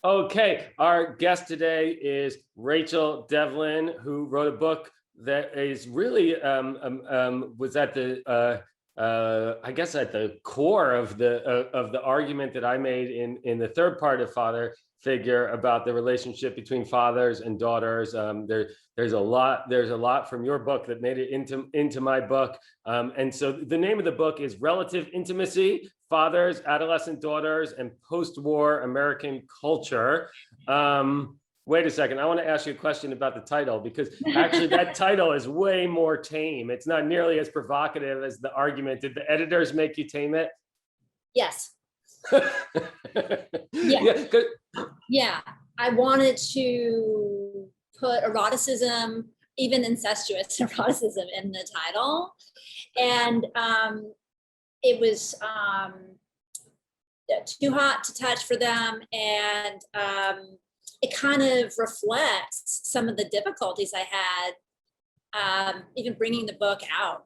Okay, our guest today is Rachel Devlin, who wrote a book that is really was at the I guess at the core of the argument that I made in the third part of Father Figure about the relationship between fathers and daughters. There's a lot from your book that made it into my book, and so the name of the book is Relative Intimacy: Fathers, Adolescent Daughters, and Postwar American Culture. Wait a second. I want to ask you a question about the title, because actually that title is way more tame. It's not nearly as provocative as the argument. Did the editors make you tame it? Yes. Yeah. Yeah. I wanted to put eroticism, even incestuous eroticism, in the title. And it was too hot to touch for them. And it kind of reflects some of the difficulties I had even bringing the book out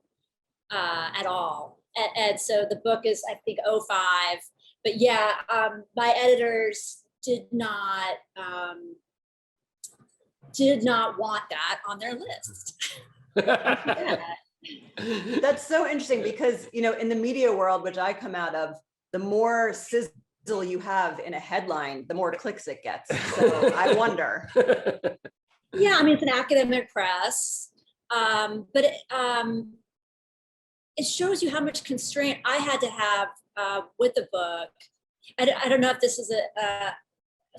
at all. And so the book is, I think, 2005. But yeah, my editors did not want that on their list. Yeah. That's so interesting because, you know, in the media world, which I come out of, the more sizzle you have in a headline, the more clicks it gets. So I wonder. Yeah, I mean, it's an academic press, but it shows you how much constraint I had to have with the book. I don't know if this is a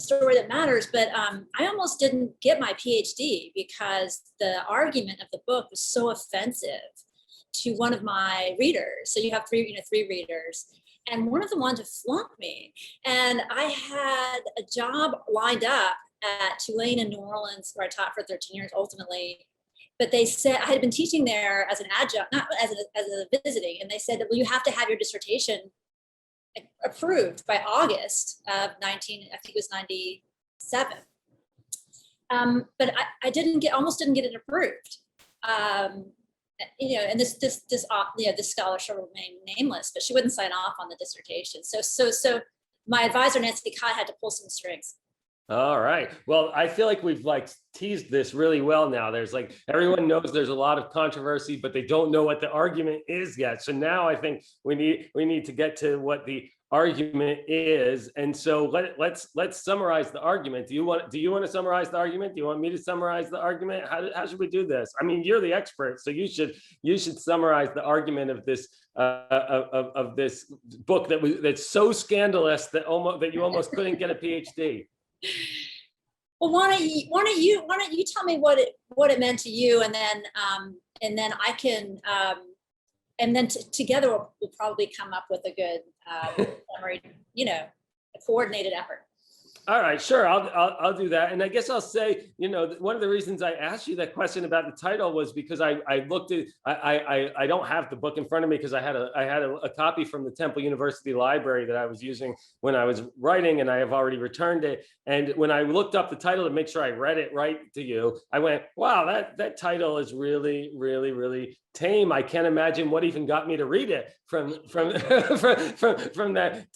story that matters, but I almost didn't get my PhD because the argument of the book was so offensive to one of my readers. So you have three readers, and one of them wanted to flunk me. And I had a job lined up at Tulane in New Orleans, where I taught for 13 years ultimately. But they said, I had been teaching there as an adjunct, not as a visiting, and they said, well, you have to have your dissertation approved by August of I think it was 97. But I almost didn't get it approved. You know, and this scholarship will remain nameless, but she wouldn't sign off on the dissertation. So my advisor, Nancy Cott, had to pull some strings. All right. Well, I feel like we've teased this really well now. There's everyone knows there's a lot of controversy, but they don't know what the argument is yet. So now I think we need to get to what the argument is. And so let's summarize the argument. Do you want to summarize the argument? Do you want me to summarize the argument? How should we do this? I mean, you're the expert, so you should summarize the argument of this of this book that's so scandalous that you almost couldn't get a PhD. Well, why don't you tell me what it meant to you, and then I can and then together we'll probably come up with a good summary, you know, a coordinated effort. All right, sure, I'll do that. And I guess I'll say, you know, one of the reasons I asked you that question about the title was because I looked at, I don't have the book in front of me because I had a copy from the Temple University library that I was using when I was writing, and I have already returned it. And when I looked up the title to make sure I read it right to you, I went, wow, that title is really, really, really tame. I can't imagine what even got me to read it from that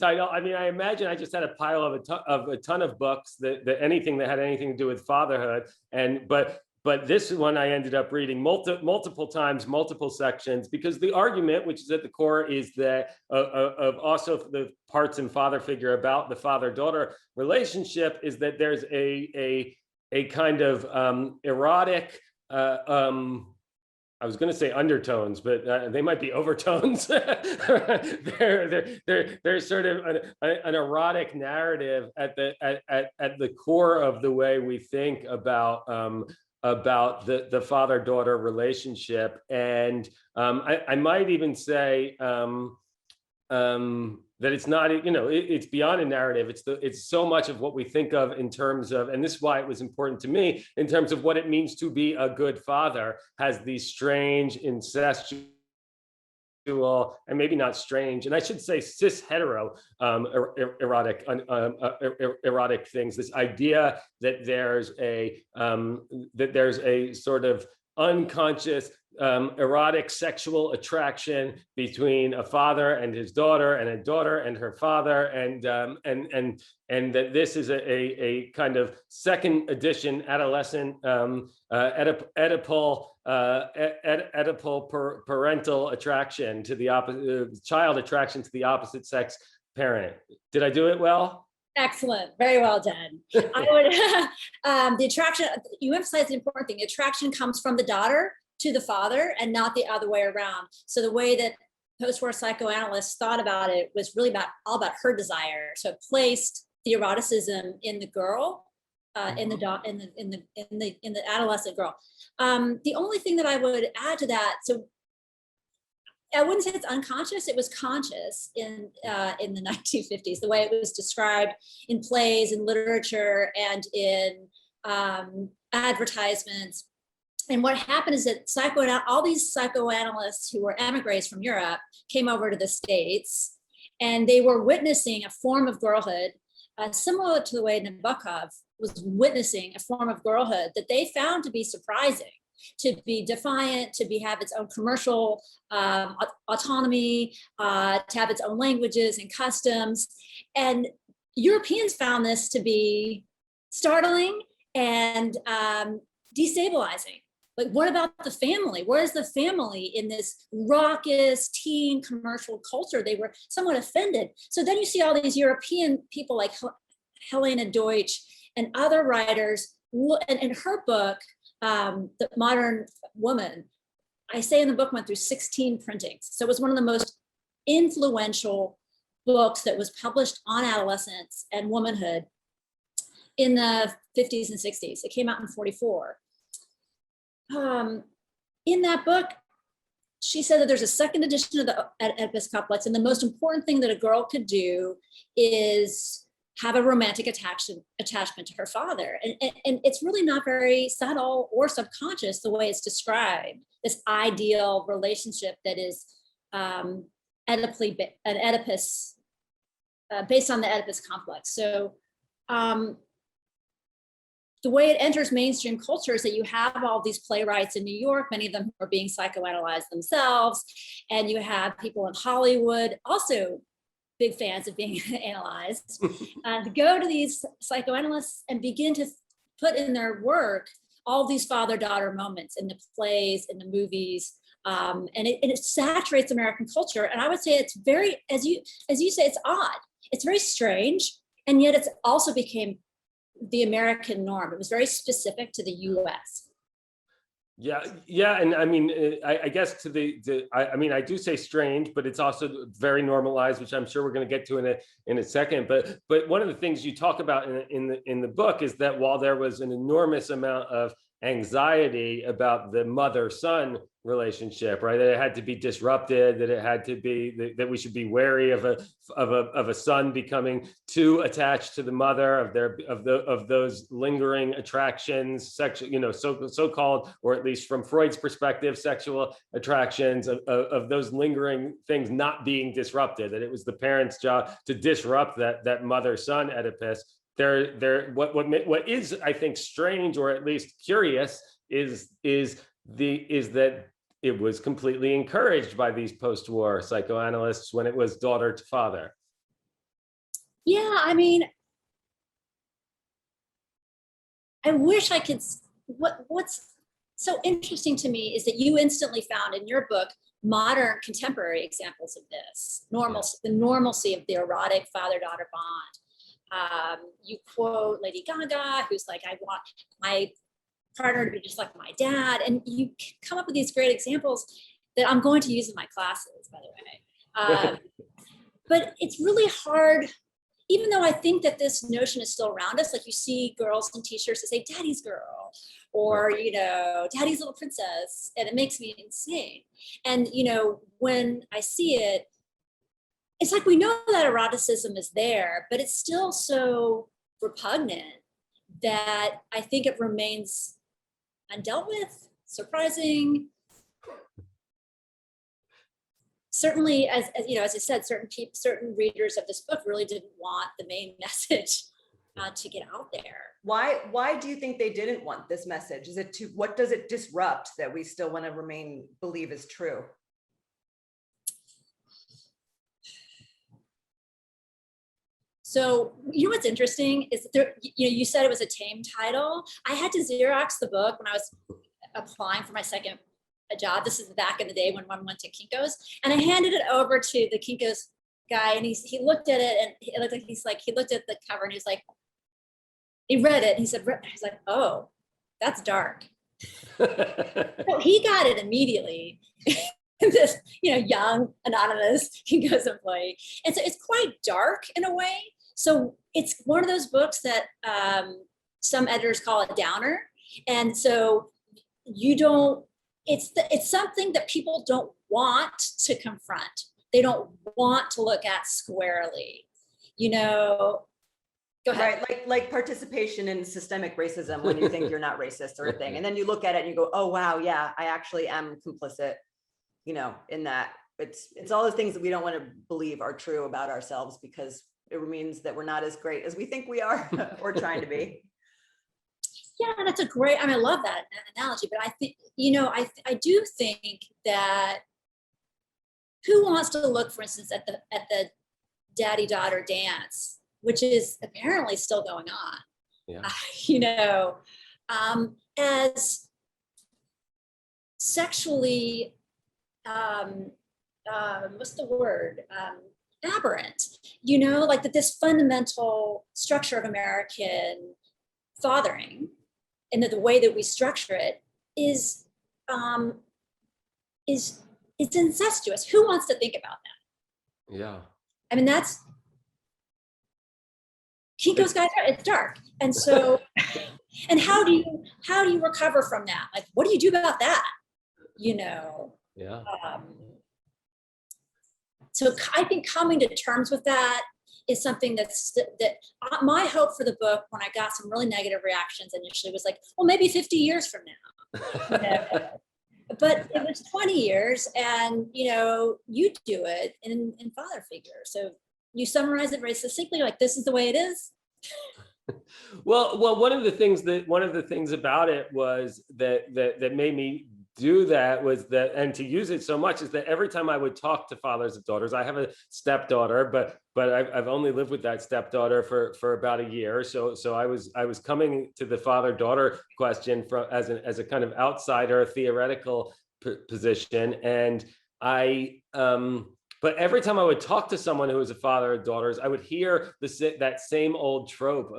title. I mean, I imagine I just had a pile of a ton of books that anything that had anything to do with fatherhood, but this one I ended up reading multiple times, multiple sections, because the argument, which is at the core, is that of also the parts in Father Figure about the father-daughter relationship, is that there's a kind of erotic I was going to say undertones, but they might be overtones. There's sort of an erotic narrative at the core of the way we think about the father-daughter relationship, and I might even say that it's not, you know, it's beyond a narrative. It's so much of what we think of in terms of, and this is why it was important to me, in terms of what it means to be a good father, has these strange, incestual, and maybe not strange, and I should say cis hetero erotic things. This idea that there's a sort of unconscious erotic sexual attraction between a father and his daughter, and a daughter and her father, and that this is a kind of second edition adolescent Oedipal parental attraction to the opposite child attraction to the opposite sex parent. Did I do it well? Excellent, very well done. I would the attraction, you emphasize the important thing, the attraction comes from the daughter to the father and not the other way around. So the way that post-war psychoanalysts thought about it was really all about her desire. So it placed the eroticism in the girl, in the adolescent girl. The only thing that I would add to that, so I wouldn't say it's unconscious, it was conscious in the 1950s, the way it was described in plays and literature and in advertisements. And what happened is that all these psychoanalysts who were emigres from Europe came over to the States, and they were witnessing a form of girlhood, similar to the way Nabokov was witnessing a form of girlhood that they found to be surprising, to be defiant, to have its own commercial autonomy, to have its own languages and customs. And Europeans found this to be startling and destabilizing. Like, what about the family? Where is the family in this raucous teen commercial culture? They were somewhat offended. So then you see all these European people like Helena Deutsch and other writers, and in her book, The Modern Woman, I say in the book, went through 16 printings. So it was one of the most influential books that was published on adolescence and womanhood in the 50s and 60s. It came out in 44. In that book, she said that there's a second edition of the Oedipus complex, and the most important thing that a girl could do is have a romantic attachment to her father. And it's really not very subtle or subconscious the way it's described, this ideal relationship that is an Oedipus, based on the Oedipus complex. So the way it enters mainstream culture is that you have all these playwrights in New York, many of them who are being psychoanalyzed themselves, and you have people in Hollywood, also big fans of being analyzed, to go to these psychoanalysts and begin to put in their work all these father-daughter moments in the plays, in the movies, and it saturates American culture. And I would say it's very, as you say, it's odd. It's very strange, and yet it's also became the American norm. It was very specific to the U.S. Yeah, and I mean, I guess I mean, I do say strange, but it's also very normalized, which I'm sure we're going to get to in a second. But one of the things you talk about in the book is that while there was an enormous amount of anxiety about the mother-son relationship, right? That it had to be disrupted, that it had to be that we should be wary of a son becoming too attached to the mother, of those lingering attractions, sexual, so-called, or at least from Freud's perspective, sexual attractions, of those lingering things not being disrupted, that it was the parents' job to disrupt that mother-son Oedipus. What is, I think, strange, or at least curious, is that it was completely encouraged by these post-war psychoanalysts when it was daughter to father. Yeah, I mean, I wish I could. What's so interesting to me is that you instantly found in your book modern contemporary examples of this, the normalcy of the erotic father-daughter bond. You quote Lady Gaga, who's like, I want my partner to be just like my dad. And you come up with these great examples that I'm going to use in my classes, by the way. But it's really hard, even though I think that this notion is still around us. Like, you see girls in t-shirts that say daddy's girl, or, daddy's little princess, and it makes me insane. And, when I see it, it's like we know that eroticism is there, but it's still so repugnant that I think it remains undealt with, surprising. Certainly, as I said, certain readers of this book really didn't want the main message to get out there. Why do you think they didn't want this message? What does it disrupt that we still want to believe is true? So, what's interesting is that there, you said it was a tame title. I had to Xerox the book when I was applying for my second job. This is back in the day when one went to Kinko's, and I handed it over to the Kinko's guy, and he looked at it, and it looked like he looked at the cover, and he was like, he read it, and he's like, oh, that's dark. So he got it immediately. This, young anonymous Kinko's employee, and so it's quite dark in a way. So it's one of those books that some editors call a downer, and so it's something that people don't want to confront. They don't want to look at squarely. Go ahead. Right, like participation in systemic racism when you think you're not racist or a thing, and then you look at it and you go, oh wow, yeah, I actually am complicit. In that it's all the things that we don't want to believe are true about ourselves, because it means that we're not as great as we think we are or trying to be. Yeah, that's a great, I love that analogy, but I think, I do think that who wants to look, for instance, at the daddy-daughter dance, which is apparently still going on, as sexually, what's the word? Aberrant, like that this fundamental structure of American fathering and that the way that we structure it is it's incestuous. Who wants to think about that? Yeah. That's Kinko's guys, it's dark. And so, and how do you recover from that? Like, what do you do about that? Yeah. So I think coming to terms with that is something that my hope for the book, when I got some really negative reactions initially, was like, well, maybe 50 years from now. But it was 20 years, and you do it in father figure. So you summarize it very succinctly, like, this is the way it is. Well, one of the things about it was that made me do that was that, and to use it so much, is that every time I would talk to fathers of daughters, I have a stepdaughter, but I've only lived with that stepdaughter for about a year. So I was coming to the father-daughter question as a kind of outsider theoretical position, and but every time I would talk to someone who was a father of daughters, I would hear that same old trope,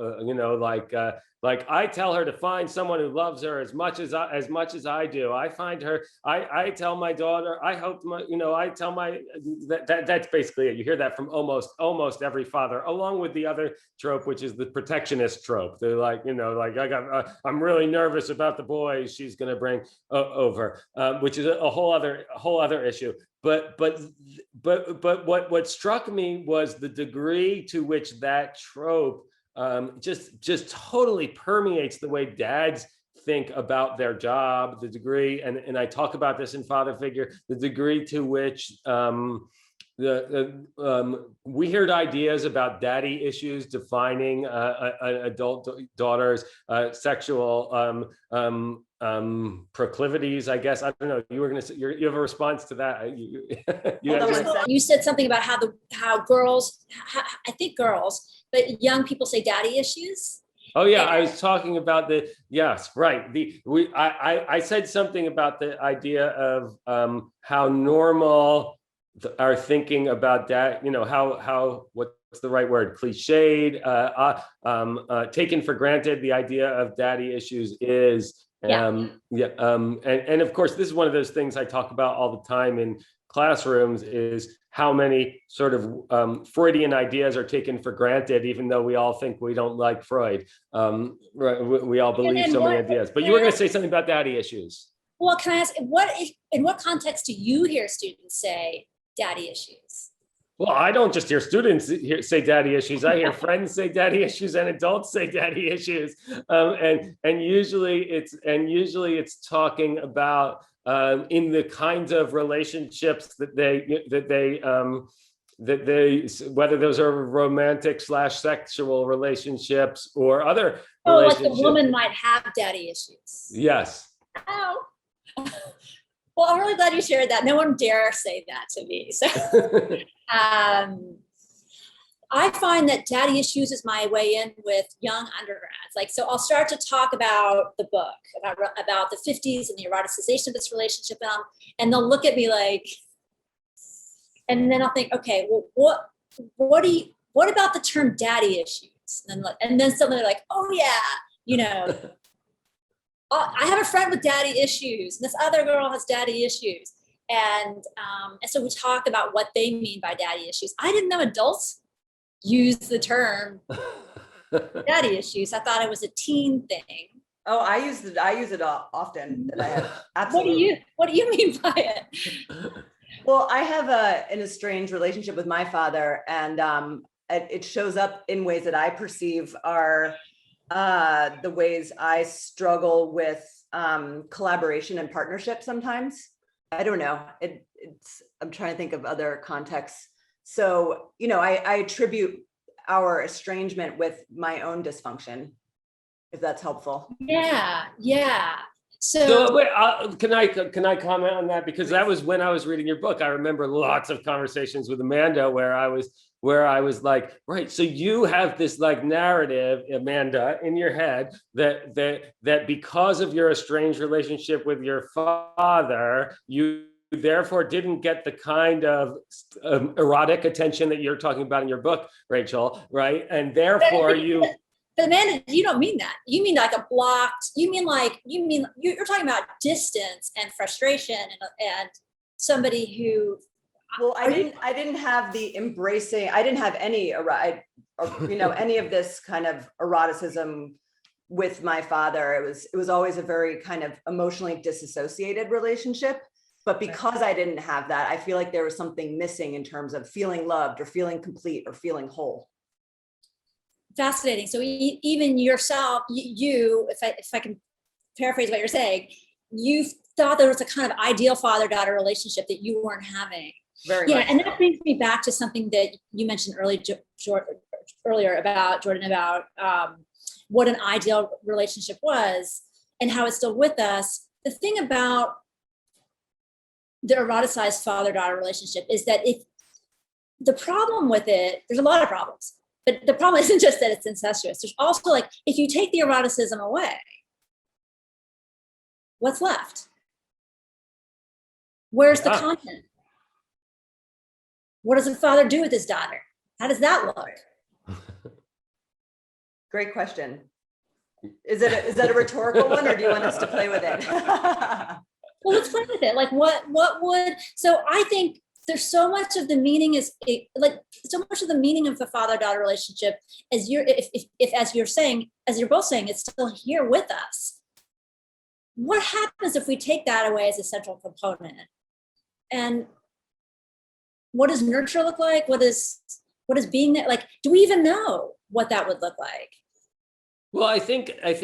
like I tell her to find someone who loves her as much as I do. I find her. I tell my daughter. I hope I tell my. That's basically it. You hear that from almost every father, along with the other trope, which is the protectionist trope. They're like, I'm really nervous about the boy she's going to bring over, which is a whole other issue. But what struck me was the degree to which that trope just totally permeates the way dads think about their job, the degree, and I talk about this in Father Figure, the degree to which we heard ideas about daddy issues defining adult daughters' sexual proclivities, I guess. I don't know. You were going to say, you have a response to that. You said something about how girls, I think girls, but young people say daddy issues. Oh yeah, I was talking about yes, right. I said something about the idea of how normal our thinking about that, how what's the right word? Cliched, taken for granted the idea of daddy issues is. And of course, this is one of those things I talk about all the time in classrooms, is how many sort of Freudian ideas are taken for granted, even though we all think we don't like Freud. We all believe so many ideas. But you were going to say something about daddy issues. Well, can I ask, in what context do you hear students say daddy issues? Well, I don't just hear students say daddy issues. I hear friends say daddy issues and adults say daddy issues. And usually it's talking about in the kinds of relationships that that they, whether those are romantic / sexual relationships or other Oh, like relationships. the woman might have daddy issues. Yes. Oh. Well, I'm really glad you shared that. No one dare say that to me. So I find that daddy issues is my way in with young undergrads. Like, so I'll start to talk about the book, about the 50s and the eroticization of this relationship. And they'll look at me like, and then I'll think, okay, well, what about the term daddy issues? And then suddenly they're like, oh yeah, I have a friend with daddy issues, and this other girl has daddy issues. And so we talk about what they mean by daddy issues. I didn't know adults use the term daddy issues. I thought it was a teen thing. Oh, I use it often. That I have. Absolutely. What do you mean by it? Well, I have an estranged relationship with my father, and it shows up in ways that I perceive are the ways I struggle with collaboration and partnership sometimes. I don't know. I'm trying to think of other contexts. So, I attribute our estrangement with my own dysfunction, if that's helpful. Yeah. So wait, can I comment on that? Because that was when I was reading your book. I remember lots of conversations with Amanda where I was like, right, so you have this like narrative, Amanda, in your head that because of your estranged relationship with your father, you therefore didn't get the kind of erotic attention that you're talking about in your book, Rachel, right? And therefore But Amanda, you don't mean that. You mean like a blocked, you're talking about distance and frustration and somebody who. Well, I didn't have the embracing, I didn't have any, any of this kind of eroticism with my father. It was always a very kind of emotionally disassociated relationship. But because I didn't have that, I feel like there was something missing in terms of feeling loved or feeling complete or feeling whole. Fascinating. So even yourself, if I can paraphrase what you're saying, you thought there was a kind of ideal father-daughter relationship that you weren't having. Very much and so. that brings me back to something that you mentioned earlier about Jordan, about what an ideal relationship was and how it's still with us. The thing about the eroticized father-daughter relationship is that if the problem with it, there's a lot of problems, but the problem isn't just that it's incestuous. There's also like, if you take the eroticism away, what's left? Where's the content? What does a father do with his daughter? How does that look? Great question. Is that a rhetorical one, or do you want us to play with it? Well, let's play with it. Like what would, so I think there's so much of the meaning so much of the meaning of the father-daughter relationship as as you're both saying, it's still here with us. What happens if we take that away as a central component? And what does nurture look like? What is being there? Like, do we even know what that would look like? Well, I think that I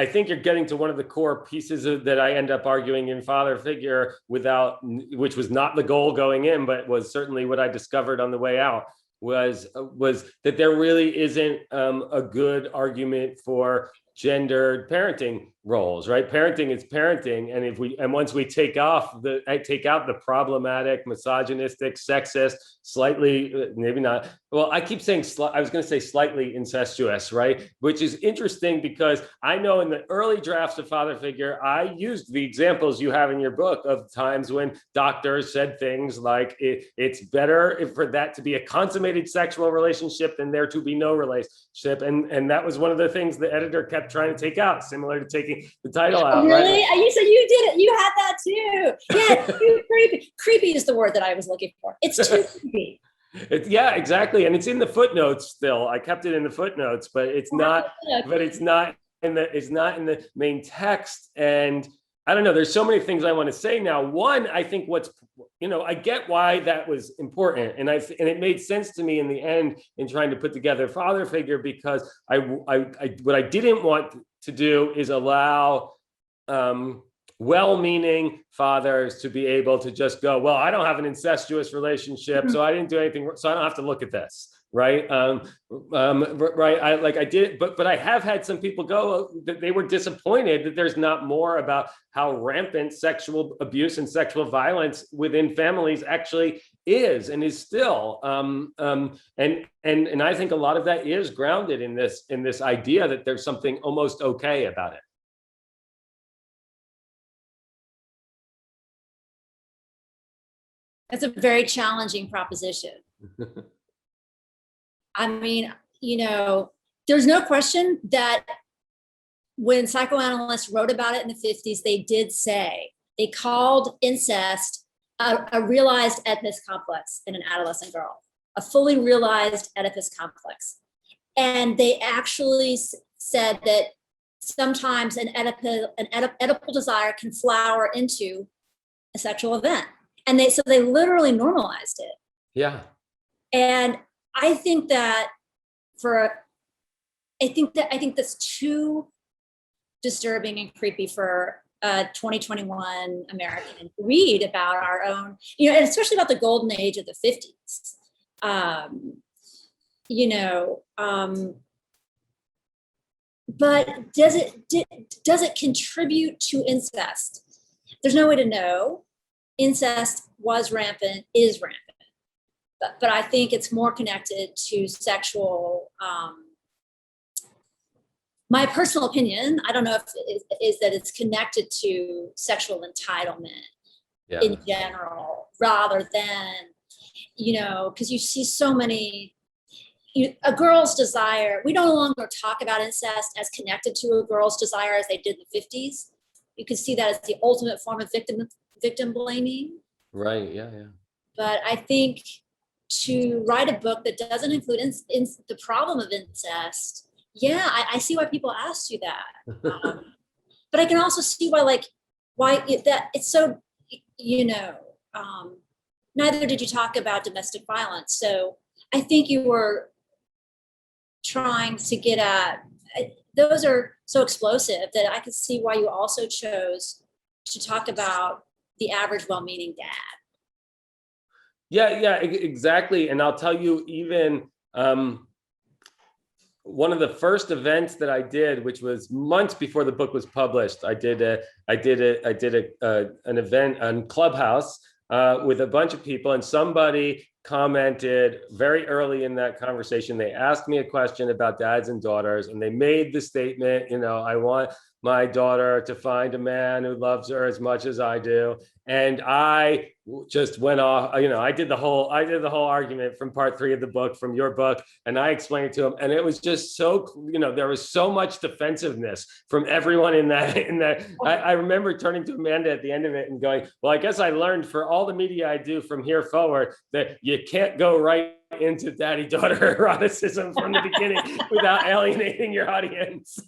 think you're getting to one of the core pieces that I end up arguing in Father Figure which was not the goal going in, but was certainly what I discovered on the way out, was that there really isn't a good argument for gendered parenting roles, right? Parenting is parenting, and once we take out the problematic, misogynistic, sexist, slightly, maybe not. Well, I keep saying I was going to say slightly incestuous, right? Which is interesting because I know in the early drafts of Father Figure, I used the examples you have in your book of times when doctors said things like it's better for that to be a consummated sexual relationship than there to be no relationship, and that was one of the things the editor kept trying to take out, similar to taking the title out. Oh, really? Right? You said you did it. You had that too. Yeah, it's too creepy. Creepy is the word that I was looking for. It's too creepy. Yeah, exactly, and it's in the footnotes still. I kept it in the footnotes, but it's not. But it's not in the main text. And I don't know. There's so many things I want to say now. One, I think I get why that was important, and it made sense to me in the end in trying to put together Father Figure, because what I didn't want to do is allow well-meaning fathers to be able to just go, well, I don't have an incestuous relationship, so I didn't do anything, so I don't have to look at this, right? Right. I did, but I have had some people go that they were disappointed that there's not more about how rampant sexual abuse and sexual violence within families actually is and is still. And I think a lot of that is grounded in this idea that there's something almost okay about it. That's a very challenging proposition. I mean, there's no question that when psychoanalysts wrote about it in the 50s, they did say, they called incest a realized Oedipus complex in an adolescent girl, a fully realized Oedipus complex. And they actually said that sometimes an Oedipal desire can flower into a sexual event. And so they literally normalized it. Yeah. And I think that I think that's too disturbing and creepy for 2021 American to read about our own, and especially about the golden age of the 50s. But does it contribute to incest? There's no way to know. Incest was rampant, is rampant. But I think it's more connected to sexual, my personal opinion, I don't know if is that it's connected to sexual entitlement in general, rather than, because you see so many, a girl's desire, we no longer talk about incest as connected to a girl's desire as they did in the 50s. You can see that as the ultimate form of victim blaming. Right, yeah. But I think to write a book that doesn't include the problem of incest, I see why people asked you that. But I can also see why it's so, neither did you talk about domestic violence. So I think you were trying to get at, those are so explosive that I could see why you also chose to talk about the average well-meaning dad. Yeah, exactly. And I'll tell you, even one of the first events that I did, which was months before the book was published, I did an event on Clubhouse with a bunch of people, and somebody commented very early in that conversation. They asked me a question about dads and daughters, and they made the statement, I want my daughter to find a man who loves her as much as I do. And I just went off, I did the whole argument from part 3 of the book, from your book, and I explained it to him. And it was just so, there was so much defensiveness from everyone in that. I remember turning to Amanda at the end of it and going, well, I guess I learned for all the media I do from here forward that you can't go right into daddy-daughter eroticism from the beginning without alienating your audience.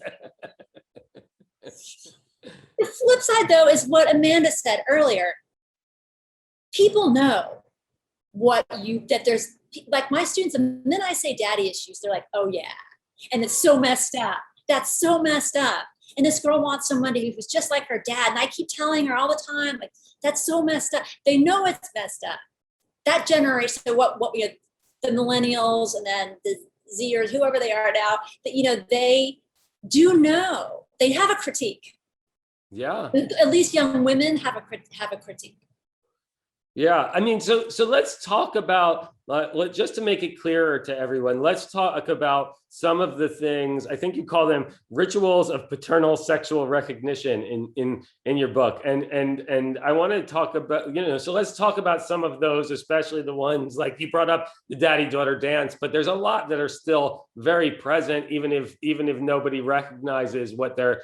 The flip side, though, is what Amanda said earlier. People know that there's, like my students, and then I say daddy issues, they're like, oh yeah. And it's so messed up. That's so messed up. And this girl wants somebody who's just like her dad. And I keep telling her all the time, like, that's so messed up. They know it's messed up. That generation, what we had, the millennials and then the Zers, whoever they are now, that, they do know. They have a critique. Yeah. At least young women have a critique. Yeah, I mean, so let's talk about, just to make it clearer to everyone, let's talk about some of the things, I think you call them rituals of paternal sexual recognition in your book. And I want to talk about, so let's talk about some of those, especially the ones like you brought up the daddy-daughter dance, but there's a lot that are still very present, even if nobody recognizes what their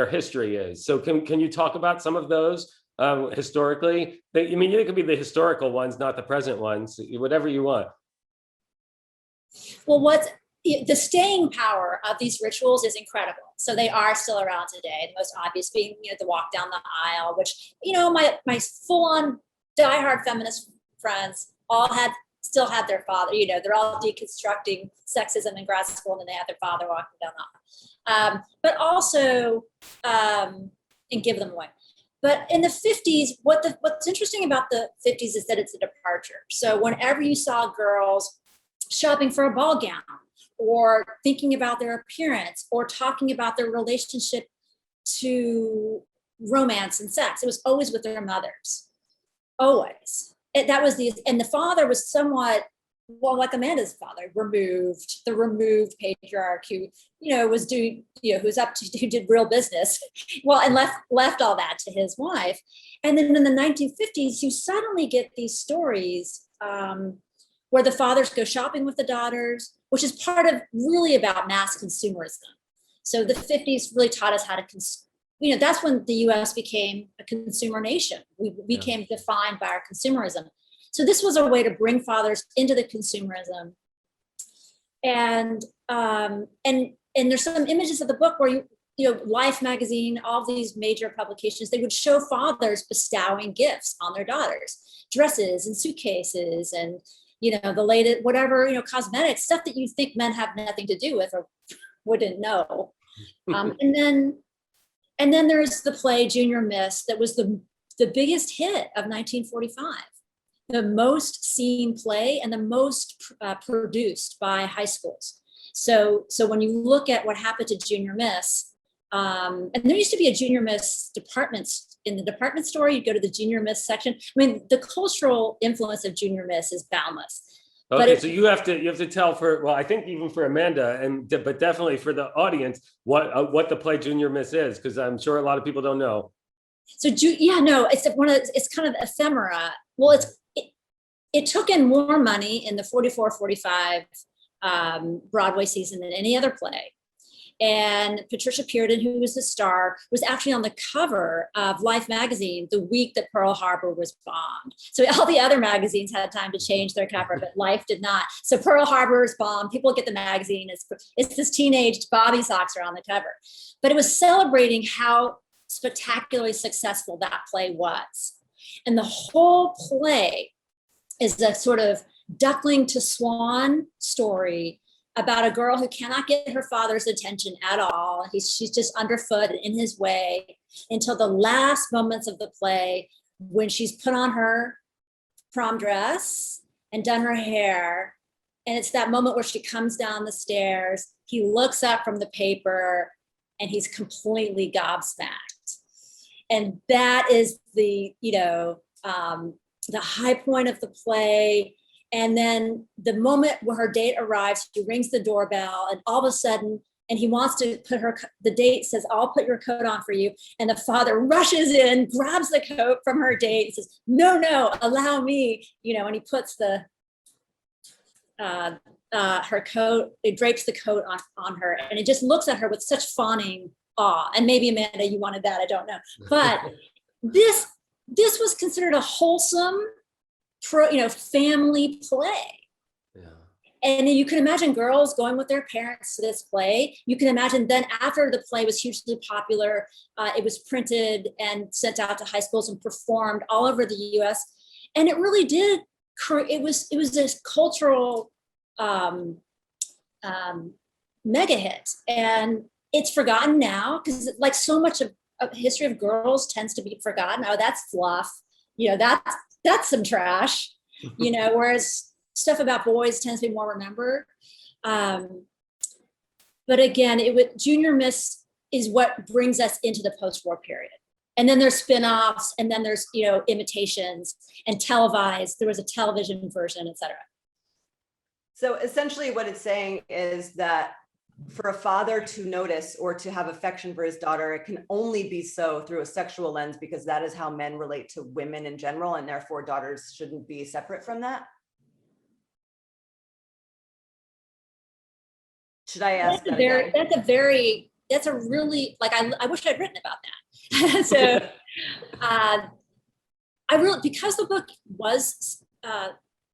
history is. So can you talk about some of those? Historically, it could be the historical ones, not the present ones, whatever you want. Well, the staying power of these rituals is incredible. So they are still around today. The most obvious being, the walk down the aisle, which, my full-on diehard feminist friends still had their father, they're all deconstructing sexism in grad school, and then they have their father walking down the aisle. But also, and give them away. But in the 50s, what's interesting about the 50s is that it's a departure. So whenever you saw girls shopping for a ball gown, or thinking about their appearance, or talking about their relationship to romance and sex, it was always with their mothers, always. And the father was somewhat, well, like Amanda's father, the removed patriarch who, was doing, who did real business, well, and left all that to his wife. And then in the 1950s, you suddenly get these stories where the fathers go shopping with the daughters, which is really about mass consumerism. So the 50s really taught us how to that's when the US became a consumer nation. We became defined by our consumerism. So this was a way to bring fathers into the consumerism. And there's some images of the book where Life magazine, all these major publications, they would show fathers bestowing gifts on their daughters, dresses and suitcases and the latest whatever, cosmetics, stuff that you think men have nothing to do with or wouldn't know. And then there's the play Junior Miss that was the biggest hit of 1945. The most seen play and the most produced by high schools. So when you look at what happened to Junior Miss, and there used to be a Junior Miss department in the department store. You'd go to the Junior Miss section. I mean, the cultural influence of Junior Miss is boundless. Okay, so you have to tell I think even for Amanda, but definitely for the audience, what the play Junior Miss is, because I'm sure a lot of people don't know. So it's kind of ephemera. Well, it took in more money in the 44-45 Broadway season than any other play. And Patricia Pearden, who was the star, was actually on the cover of Life magazine the week that Pearl Harbor was bombed. So all the other magazines had time to change their cover, but Life did not. So Pearl Harbor is bombed. People get the magazine. It's this teenage Bobby Soxer on the cover. But it was celebrating how spectacularly successful that play was. And the whole play is a sort of duckling to swan story about a girl who cannot get her father's attention at all. She's just underfoot and in his way until the last moments of the play, when she's put on her prom dress and done her hair. And it's that moment where she comes down the stairs, he looks up from the paper, and he's completely gobsmacked. And that is the high point of the play. And then the moment where her date arrives, she rings the doorbell, and all of a sudden, and he wants to put the date says, "I'll put your coat on for you." And the father rushes in, grabs the coat from her date and says, no, allow me, and he puts her coat, it drapes the coat on her. And it just looks at her with such fawning awe. And maybe Amanda, you wanted that, I don't know. But this was considered a wholesome, family play. Yeah. And you can imagine girls going with their parents to this play. You can imagine then after the play was hugely popular, it was printed and sent out to high schools and performed all over the US. And it really did, it was this cultural mega hit. And it's forgotten now because like so much of history of girls tends to be forgotten. Oh, that's fluff. That's some trash, whereas stuff about boys tends to be more remembered. But again, Junior Miss is what brings us into the post-war period. And then there's spin-offs, and then there's, imitations and televised. There was a television version, et cetera. So essentially what it's saying is that for a father to notice or to have affection for his daughter, it can only be so through a sexual lens, because that is how men relate to women in general, and therefore daughters shouldn't be separate from that. Should I ask that again? That's a really, like, I wish I'd written about that. So because the book was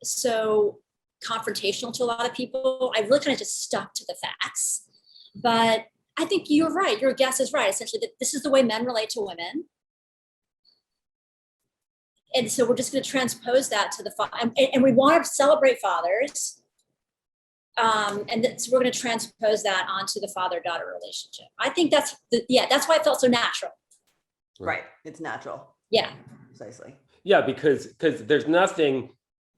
so confrontational to a lot of people, I really kind of just stuck to the facts. But I think you're right. Your guess is right. Essentially, that this is the way men relate to women. And so we're just going to transpose that to the father. And we want to celebrate fathers. So we're going to transpose that onto the father-daughter relationship. I think that's why it felt so natural. Right. It's natural. Yeah. Precisely. Yeah, because there's nothing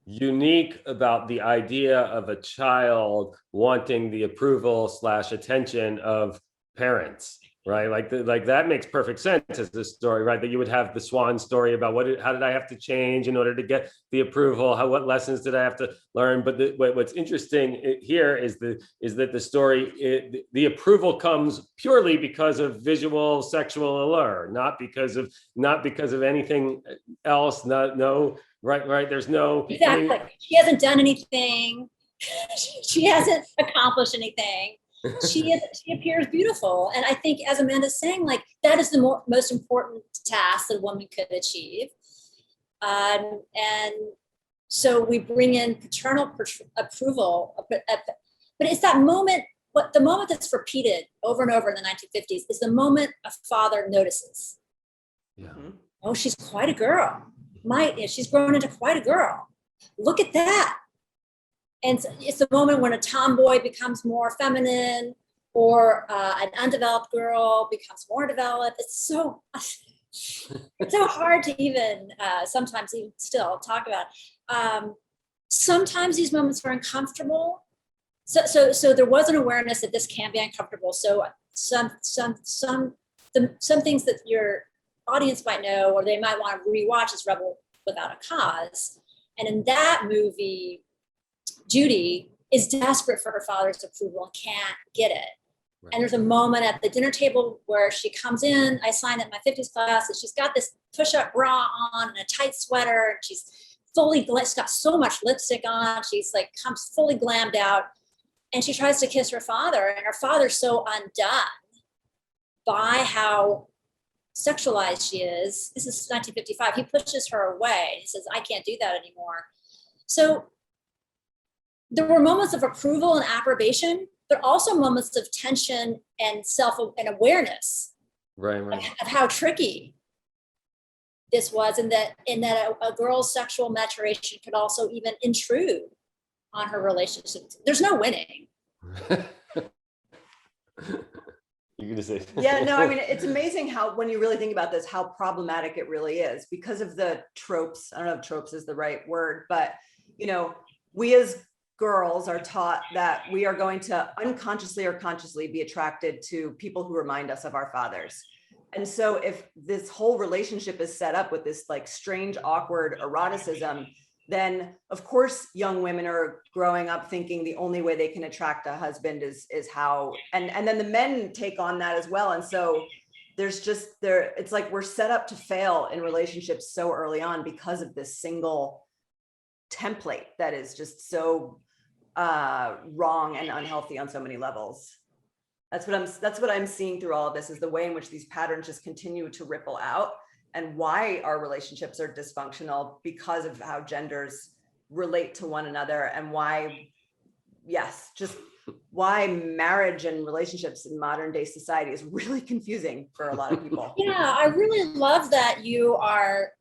unique about the idea of a child wanting the approval / attention of parents, right? Like that makes perfect sense as a story, right? That you would have the swan story about how did I have to change in order to get the approval? What lessons did I have to learn? But what's interesting here is that the story, the approval comes purely because of visual sexual allure, not because of anything else. Right. There's no. Exactly. She hasn't done anything. She hasn't accomplished anything. She appears beautiful. And I think, as Amanda's saying, like, that is the most important task that a woman could achieve. And so we bring in paternal approval, but it's that moment, the moment that's repeated over and over in the 1950s is the moment a father notices. Yeah. Oh, she's quite a girl. She's grown into quite a girl. Look at that. And it's the moment when a tomboy becomes more feminine, or an undeveloped girl becomes more developed. It's so hard to even sometimes even still talk about. Sometimes these moments are uncomfortable. So there was an awareness that this can be uncomfortable. So some things that your audience might know, or they might want to rewatch, is Rebel Without a Cause. And in that movie, Judy is desperate for her father's approval and can't get it. Right. And there's a moment at the dinner table where she comes in. I signed at my 50s class, and she's got this push-up bra on and a tight sweater. She's she's got so much lipstick on. She's like comes fully glammed out, and she tries to kiss her father, and her father's so undone by how sexualized she is. This is 1955. He pushes her away. He says, "I can't do that anymore." So there were moments of approval and approbation, but also moments of tension and awareness, right, of how tricky this was, and that a girl's sexual maturation could also even intrude on her relationship. There's no winning. You're gonna say. Yeah, no, I mean, it's amazing how, when you really think about this, how problematic it really is because of the tropes. I don't know if tropes is the right word, but we as girls are taught that we are going to unconsciously or consciously be attracted to people who remind us of our fathers. And so if this whole relationship is set up with this like strange, awkward eroticism, then of course young women are growing up thinking the only way they can attract a husband is how, and then the men take on that as well. And so it's like we're set up to fail in relationships so early on because of this single template that is just so wrong and unhealthy on so many levels. That's what I'm seeing through all of this, is the way in which these patterns just continue to ripple out, and why our relationships are dysfunctional because of how genders relate to one another, and why marriage and relationships in modern day society is really confusing for a lot of people. Yeah, I really love that you are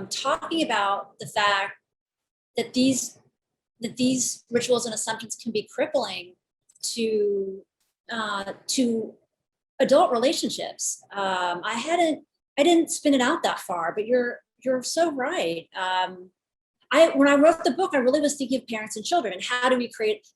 talking about the fact that these rituals and assumptions can be crippling to adult relationships. I didn't spin it out that far, but you're so right. When I wrote the book, I really was thinking of parents and children, and how do we create,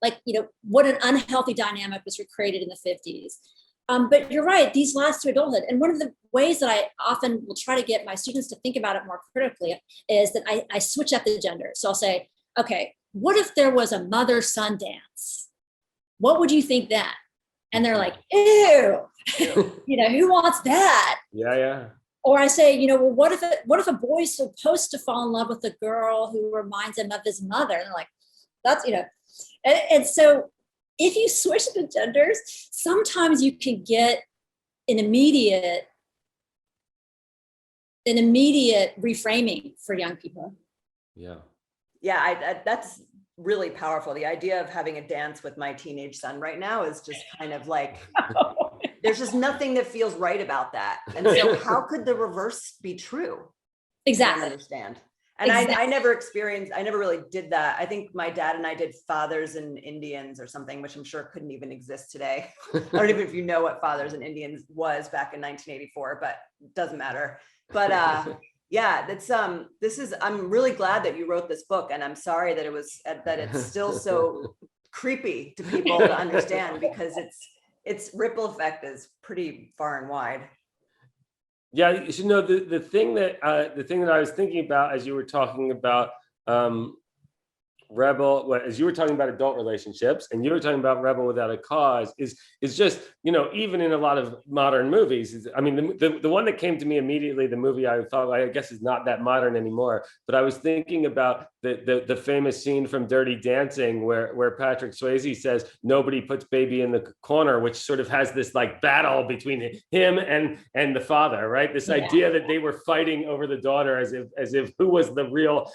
what an unhealthy dynamic was created in the 50s. But you're right, these last to adulthood. And one of the ways that I often will try to get my students to think about it more critically is that I switch up the gender. So I'll say, okay, what if there was a mother-son dance? What would you think then? And they're like, ew, who wants that? Yeah. Or I say, well, what if a boy's supposed to fall in love with a girl who reminds him of his mother? And they're like, that's, and so if you switch the genders, sometimes you can get an immediate reframing for young people. Yeah, that's really powerful. The idea of having a dance with my teenage son right now is just kind of like, there's just nothing that feels right about that. And so how could the reverse be true? Exactly. I don't understand. And Exactly. I never really did that. I think my dad and I did Fathers and Indians or something, which I'm sure couldn't even exist today. I don't even know if you know what Fathers and Indians was back in 1984, but it doesn't matter. But yeah, I'm really glad that you wrote this book, and I'm sorry that it's still so creepy to people to understand, because its ripple effect is pretty far and wide. Yeah, the thing that I was thinking about as you were talking about as you were talking about adult relationships, and you were talking about Rebel Without a Cause, is just, even in a lot of modern movies, I mean, the one that came to me immediately, the movie I thought, I guess, is not that modern anymore, but I was thinking about the famous scene from Dirty Dancing where Patrick Swayze says, "Nobody puts baby in the corner," which sort of has this like battle between him and the father, right? This idea that they were fighting over the daughter as if who was the real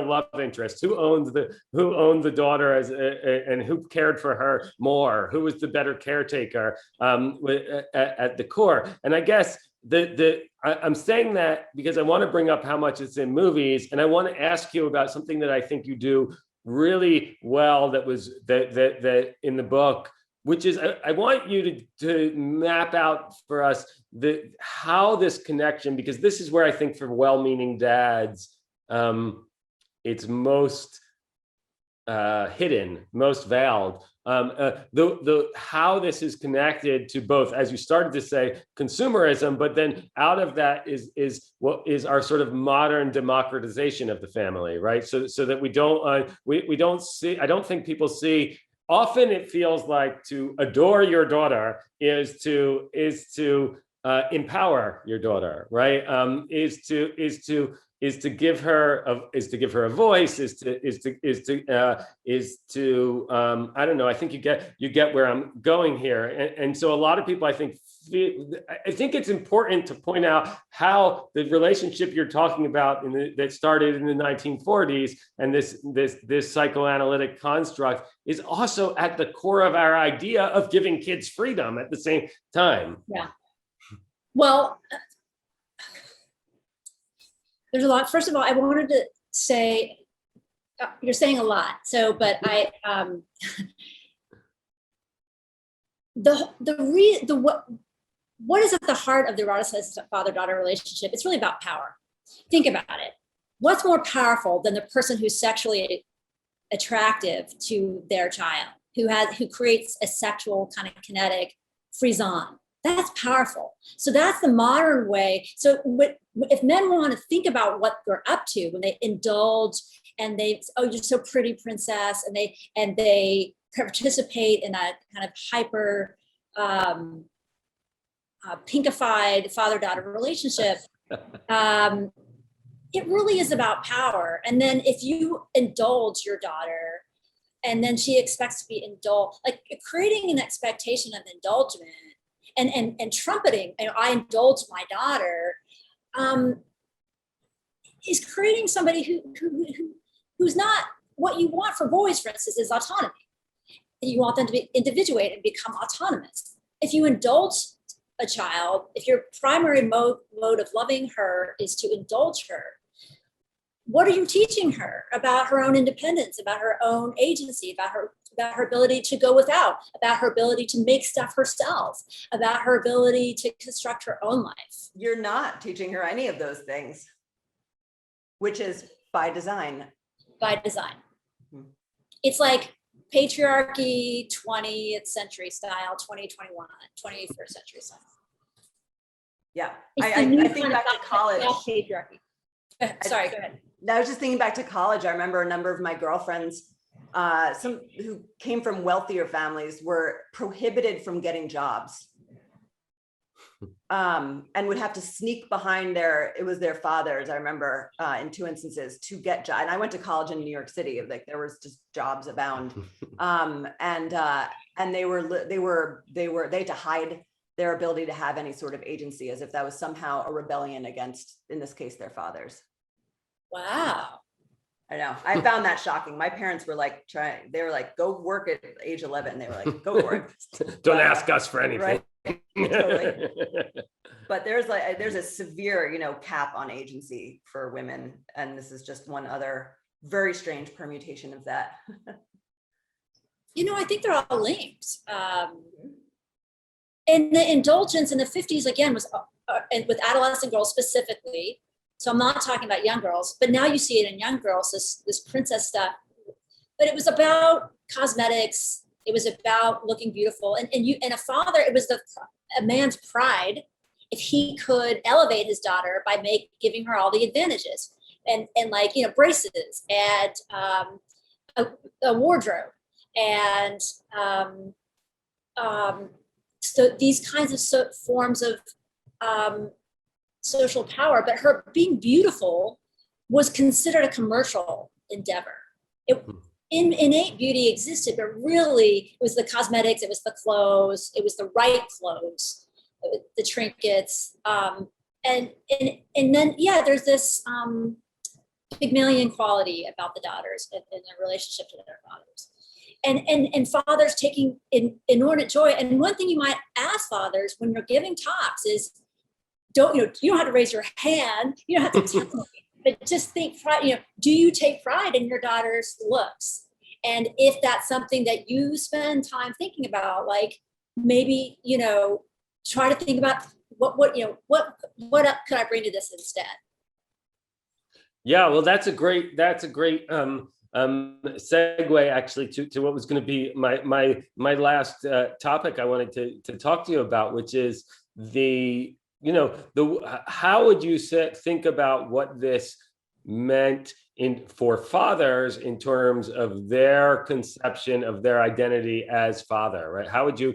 love interest, who owned the daughter, and who cared for her more, who was the better caretaker at the core. And I guess I'm saying that because I want to bring up how much it's in movies, and I want to ask you about something that I think you do really well that in the book, which is I want you to map out for us how this connection, because this is where I think for well-meaning dads, it's most hidden, most veiled. How this is connected to both, as you started to say, consumerism, but then out of that is what is our sort of modern democratization of the family, right? So that we don't see. I don't think people see. Often it feels like to adore your daughter is to empower your daughter, right? Is to give her a voice, is to I don't know. I think you get where I'm going here, and so a lot of people, I think it's important to point out how the relationship you're talking about that started in the 1940s and this psychoanalytic construct is also at the core of our idea of giving kids freedom at the same time. Yeah. Well, there's a lot. First of all, I wanted to say, you're saying a lot. So, but what is at the heart of the eroticized father-daughter relationship? It's really about power. Think about it. What's more powerful than the person who's sexually attractive to their child, who creates a sexual kind of kinetic frisson? That's powerful. So that's the modern way. So if men want to think about what they're up to when they indulge and you're so pretty, princess, and they participate in a kind of hyper pinkified father-daughter relationship, it really is about power. And then if you indulge your daughter and then she expects to be indulged, like creating an expectation of indulgement and trumpeting, I indulge my daughter, is creating somebody who's not what you want for boys, for instance, is autonomy. You want them to individuate and become autonomous. If you indulge a child, if your primary mode of loving her is to indulge her, what are you teaching her about her own independence, about her own agency, about her ability to go without, about her ability to make stuff herself, about her ability to construct her own life? You're not teaching her any of those things, which is by design. By design. Mm-hmm. It's like patriarchy, 20th century style, 2021, 21st century style. Yeah, I think back to college. Patriarchy. Sorry, go ahead. I was just thinking back to college. I remember a number of my girlfriends, some who came from wealthier families, were prohibited from getting jobs, and would have to sneak behind it was their fathers. I remember in two instances to get jobs. And I went to college in New York City. Like there was just jobs abound, and they had to hide their ability to have any sort of agency, as if that was somehow a rebellion against, in this case, their fathers. Wow. I know. I found that shocking. My parents were like they were like, go work at age 11. They were like, go for it. Don't ask us for anything. Right. Totally. But there's a severe, cap on agency for women. And this is just one other very strange permutation of that. I think they're all linked. And the indulgence in the 50s, again, was and with adolescent girls specifically. So I'm not talking about young girls, but now you see it in young girls, this princess stuff. But it was about cosmetics. It was about looking beautiful. And a father, it was a man's pride if he could elevate his daughter by giving her all the advantages and braces and a wardrobe and so these kinds of forms of social power. But her being beautiful was considered a commercial endeavor. Innate beauty existed, but really it was the cosmetics, it was the clothes, it was the right clothes, the trinkets, and then there's this Pygmalion quality about the daughters and their relationship to their fathers, and fathers taking inordinate joy. And one thing you might ask fathers when you're giving talks is, you don't have to raise your hand, you don't have to tell me, but just think, do you take pride in your daughter's looks? And if that's something that you spend time thinking about, like maybe, try to think about what could I bring to this instead? Yeah, well, that's a great segue actually to what was going to be my last topic I wanted to talk to you about, which is how would you think about what this meant for fathers in terms of their conception of their identity as father, right? How would you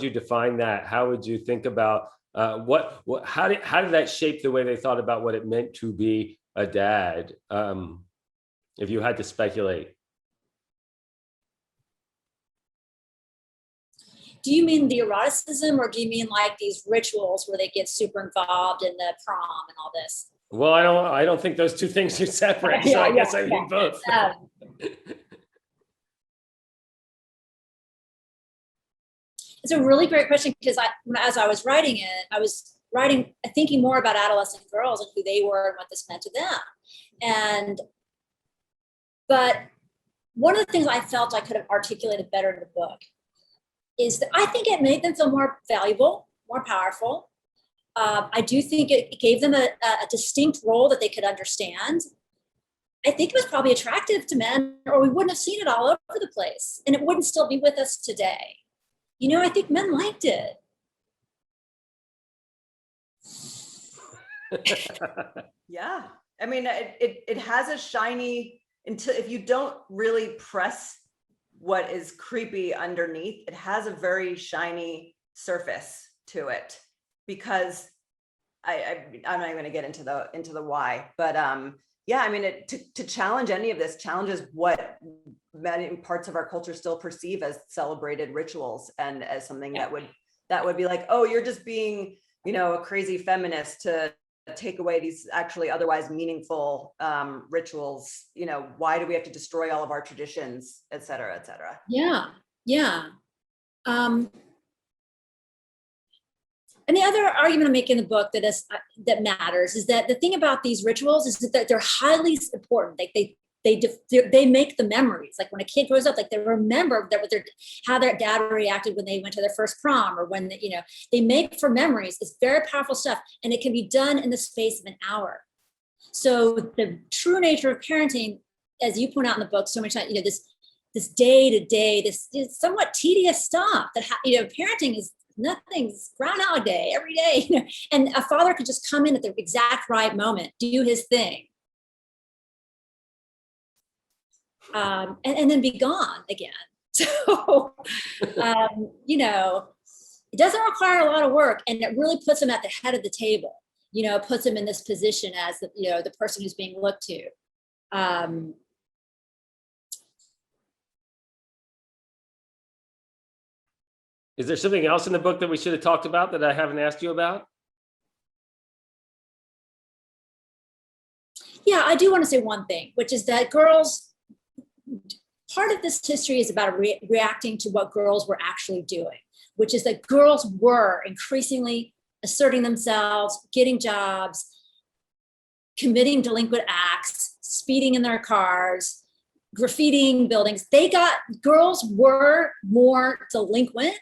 define that? How would you think about how did that shape the way they thought about what it meant to be a dad? If you had to speculate. Do you mean the eroticism, or do you mean like these rituals where they get super involved in the prom and all this? Well, I don't think those two things are separate. So I guess I mean both. It's a really great question, because as I was writing it, I was thinking more about adolescent girls and who they were and what this meant to them. But one of the things I felt I could have articulated better in the book is that I think it made them feel more valuable, more powerful. I do think it gave them a distinct role that they could understand. I think it was probably attractive to men, or we wouldn't have seen it all over the place, and it wouldn't still be with us today. I think men liked it. Yeah, I mean, it has a shiny, until if you don't really press what is creepy underneath, it has a very shiny surface to it. Because I'm not even going to get into the why, but yeah, I mean, to challenge any of this challenges what many parts of our culture still perceive as celebrated rituals, and as something that would be like, oh, you're just being, a crazy feminist to take away these actually otherwise meaningful rituals. Why do we have to destroy all of our traditions, et cetera, et cetera? Yeah. And the other argument I make in the book that matters is that the thing about these rituals is that they're highly important. Like they make the memories. Like when a kid grows up, like they remember how their dad reacted when they went to their first prom, or when they make for memories. It's very powerful stuff, and it can be done in the space of an hour. So the true nature of parenting, as you point out in the book so many times, this day to day, this somewhat tedious stuff that parenting is. Nothing's Groundhog Day every day, and a father could just come in at the exact right moment, do his thing, and then be gone again. So, it doesn't require a lot of work, and it really puts him at the head of the table. Puts him in this position as the person who's being looked to. Is there something else in the book that we should have talked about that I haven't asked you about? Yeah, I do want to say one thing, which is that part of this history is about reacting to what girls were actually doing. which is that girls were increasingly asserting themselves, getting jobs, committing delinquent acts, speeding in their cars, graffitiing buildings. Girls were more delinquent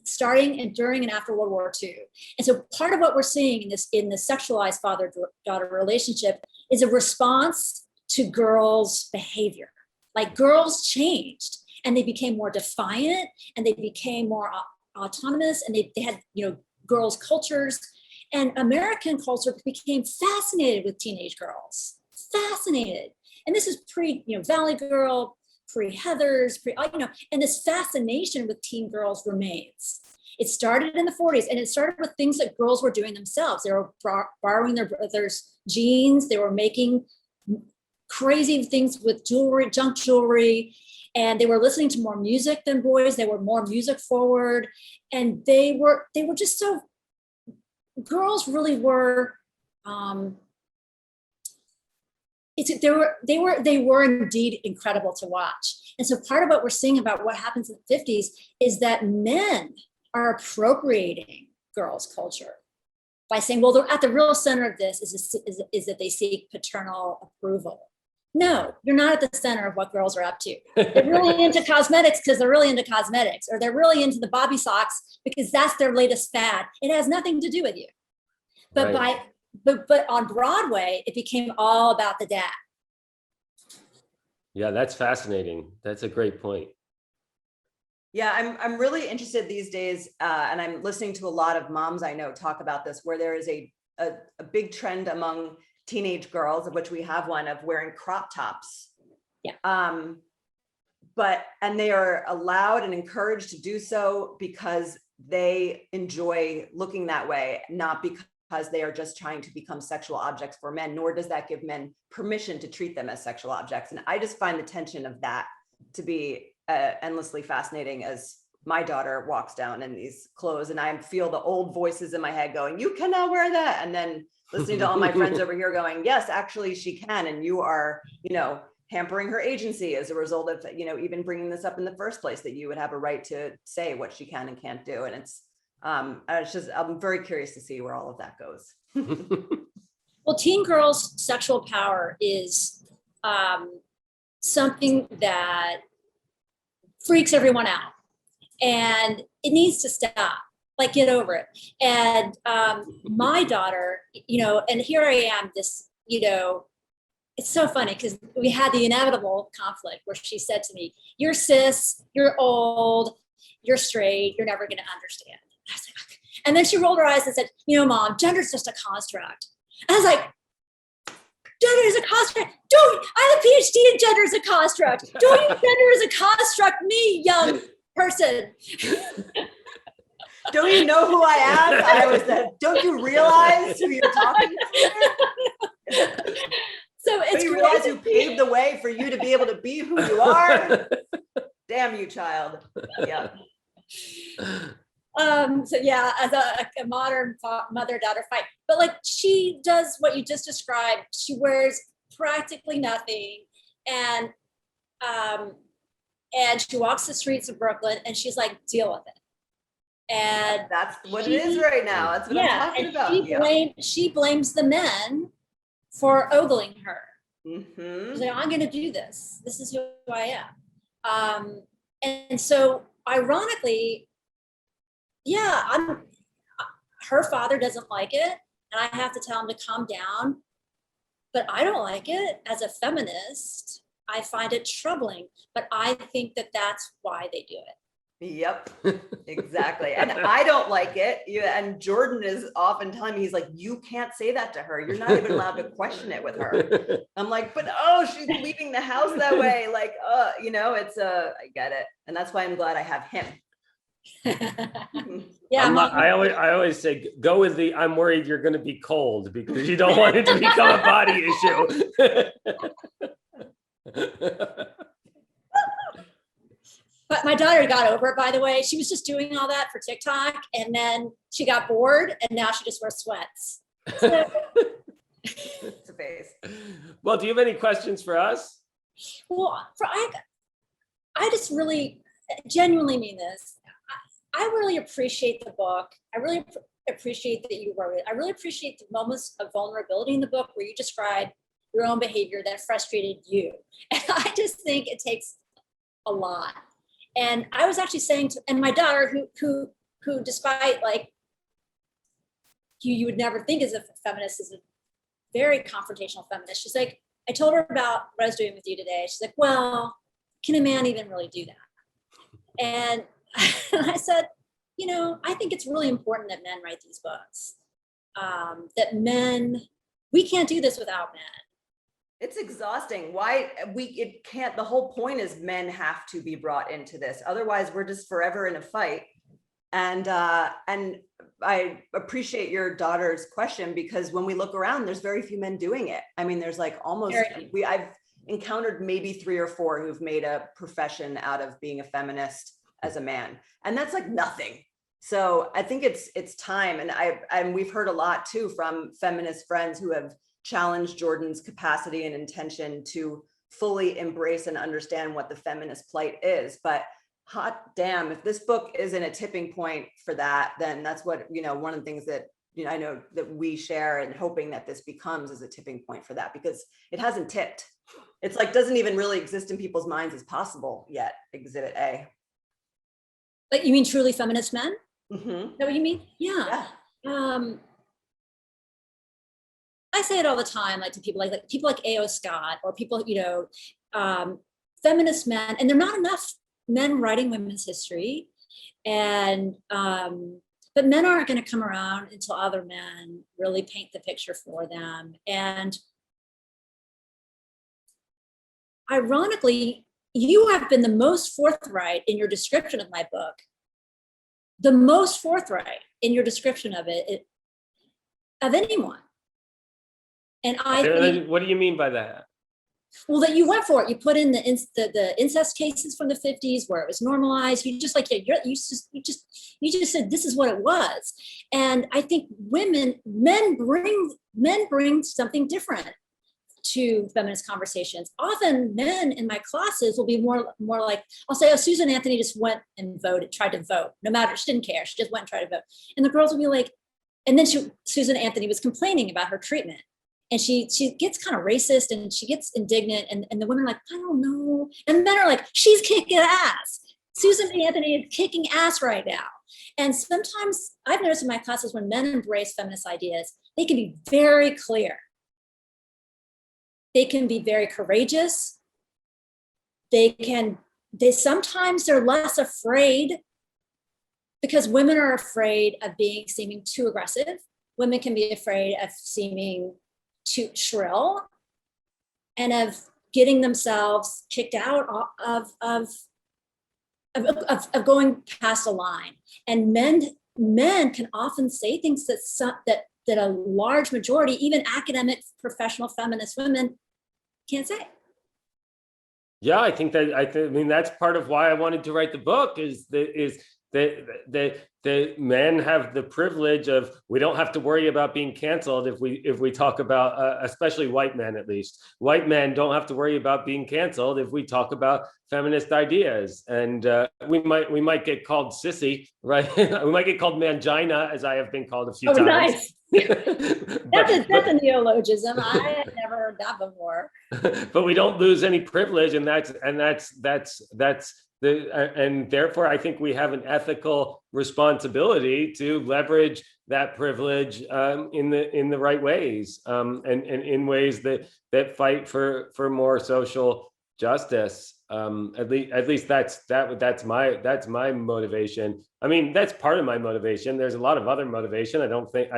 starting and during and after World War II. And so part of what we're seeing in the sexualized father-daughter relationship is a response to girls' behavior. Like, girls changed and they became more defiant and they became more autonomous, and they had, girls' cultures. And American culture became fascinated with teenage girls, fascinated. And this is Valley Girl, pre-Heathers, and this fascination with teen girls remains. It started in the 40s, and it started with things that girls were doing themselves. They were borrowing their brothers' jeans. They were making crazy things with jewelry, junk jewelry, and they were listening to more music than boys. They were more music forward, and they were just so. Girls really were. They were indeed incredible to watch. And so part of what we're seeing about what happens in the 50s is that men are appropriating girls' culture by saying, well, they're at the real center of this is that they seek paternal approval. No, you're not at the center of what girls are up to. They're really into cosmetics because they're really into cosmetics, or they're really into the bobby socks because that's their latest fad. It has nothing to do with you. But Right. But on Broadway, it became all about the dad. Yeah, that's fascinating. That's a great point. Yeah, I'm really interested these days, and I'm listening to a lot of moms I know talk about this, where there is a big trend among teenage girls, of which we have one, of wearing crop tops. Yeah. And they are allowed and encouraged to do so because they enjoy looking that way, not because they are just trying to become sexual objects for men, nor does that give men permission to treat them as sexual objects. And I just find the tension of that to be endlessly fascinating as my daughter walks down in these clothes, and I feel the old voices in my head going, you cannot wear that. And then listening to all my friends over here going, yes, actually she can. And you are, hampering her agency as a result of, even bringing this up in the first place, that you would have a right to say what she can and can't do. And it's just, I'm very curious to see where all of that goes. Well, teen girls' sexual power is something that freaks everyone out, and it needs to stop. Like, get over it. And my daughter, and here I am, this, it's so funny because we had the inevitable conflict where she said to me, you're cis, you're old, you're straight, you're never going to understand. I was like, okay. And then she rolled her eyes and said, Mom, gender's just a construct. I was like, gender is a construct. I have a PhD in gender is a construct. Don't use gender as a construct me, young person. Don't you know who I am? I always said, don't you realize who you're talking to? So it's, you realize who paved the way for you to be able to be who you are? Damn you, child. Yeah. So yeah, as a modern mother-daughter fight, but like, she does what you just described. She wears practically nothing, and she walks the streets of Brooklyn, and she's like, deal with it. And that's what it is right now. That's what I'm talking about. She blames the men for ogling her. Mm-hmm. She's like, I'm going to do this. This is who I am. And so, ironically, yeah, her father doesn't like it, and I have to tell him to calm down. But I don't like it. As a feminist, I find it troubling. But I think that that's why they do it. Yep, exactly. And I don't like it. And Jordan is often telling me, he's like, you can't say that to her. You're not even allowed to question it with her. I'm like, but she's leaving the house that way. Like, it's I get it. And that's why I'm glad I have him. Yeah, I always say, go with the, I'm worried you're going to be cold, because you don't want it to become a body issue. But my daughter got over it, by the way. She was just doing all that for TikTok, and then she got bored, and now she just wears sweats. So, it's a face. Well, do you have any questions for us? Well, I just really genuinely mean this. I really appreciate the book. I really appreciate that you wrote it. I really appreciate the moments of vulnerability in the book where you describe your own behavior that frustrated you. And I just think it takes a lot. And I was actually saying to, and my daughter, who despite like you would never think as a feminist, is a very confrontational feminist. She's like, I told her about what I was doing with you today. She's like, well, can a man even really do that? And I said, you know, I think it's really important that men write these books. That men, we can't do this without men. It's exhausting. Why it can't, the whole point is men have to be brought into this. Otherwise we're just forever in a fight. And I appreciate your daughter's question, because when we look around, there's very few men doing it. I mean, there's like almost, I've encountered maybe 3 or 4 who've made a profession out of being a feminist as a man. And that's like nothing. So I think it's time. And we've heard a lot too from feminist friends who have challenged Jordan's capacity and intention to fully embrace and understand what the feminist plight is. But hot damn, if this book isn't a tipping point for that, then that's what, you know, one of the things that, you know, I know that we share, and hoping that this becomes as a tipping point for that, because it hasn't tipped. It's like, doesn't even really exist in people's minds as possible yet, Exhibit A. Like, you mean truly feminist men? Mm-hmm. Is that what you mean? Yeah. I say it all the time, like to people like people like A.O. Scott, or people, you know, feminist men, and there are not enough men writing women's history. And but men aren't going to come around until other men really paint the picture for them. And ironically, you have been the most forthright in your description of my book, the most forthright in your description of it of anyone. And I think, what do you mean by that? well, that you went for it. You put in the incest cases from the 50s where it was normalized. You just like, you just said this is what it was. And I think men bring something different to feminist conversations. Often men in my classes will be more like, I'll say, oh, Susan Anthony just went and tried to vote. No matter, she didn't care. She just went and tried to vote. And the girls will be like, and then Susan Anthony was complaining about her treatment. And she gets kind of racist and she gets indignant, and the women are like, I don't know. And men are like, she's kicking ass. Susan B. Anthony is kicking ass right now. And sometimes I've noticed in my classes when men embrace feminist ideas, they can be very clear. They can be very courageous. Sometimes they're less afraid, because women are afraid of seeming too aggressive. Women can be afraid of seeming too shrill and of getting themselves kicked out of going past a line. And men can often say things that a large majority, even academic, professional feminist women, can't say. Yeah, I think I mean that's part of why I wanted to write the book, is the men have the privilege of, we don't have to worry about being canceled if we talk about, especially white men. At least white men don't have to worry about being canceled if we talk about feminist ideas. And we might get called sissy, right? We might get called mangina, as I have been called a few times. Nice. That's a neologism. I had never heard that before. But we don't lose any privilege, and and therefore I think we have an ethical responsibility to leverage that privilege in the right ways, and in ways that fight for more social justice. At least that's my motivation. I mean, that's part of my motivation. There's a lot of other motivation. I don't think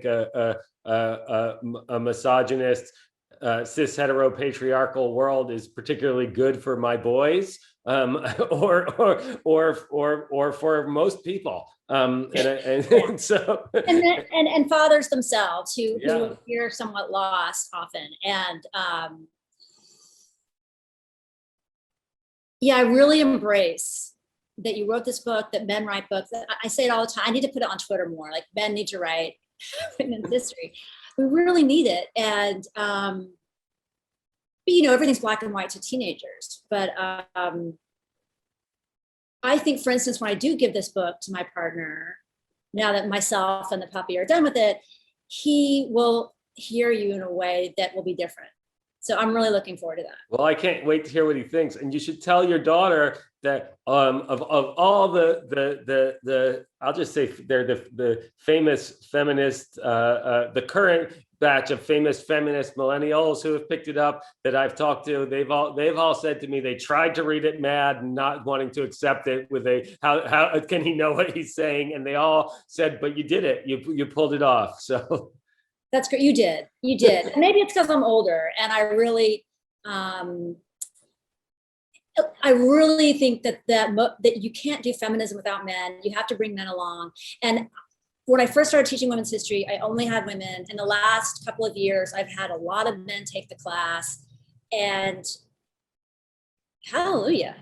a misogynist, cis hetero patriarchal world is particularly good for my boys, or for most people, and so and fathers themselves who appear somewhat lost often. And I really embrace that you wrote this book, that men write books. I say it all the time. I need to put it on Twitter more. Like, men need to write women's history. We really need it. And but, you know, everything's black and white to teenagers. But I think, for instance, when I do give this book to my partner, now that myself and the puppy are done with it, he will hear you in a way that will be different. So I'm really looking forward to that. Well, I can't wait to hear what he thinks. And you should tell your daughter that of all the I'll just say they're the famous feminist, the current batch of famous feminist millennials who have picked it up that I've talked to. They've all said to me they tried to read it mad, not wanting to accept it with a how can he know what he's saying? And they all said, but you did it. You pulled it off. So. That's great. You did. Maybe it's because I'm older, and I really think that you can't do feminism without men. You have to bring men along. And when I first started teaching women's history, I only had women. In the last couple of years, I've had a lot of men take the class, and hallelujah.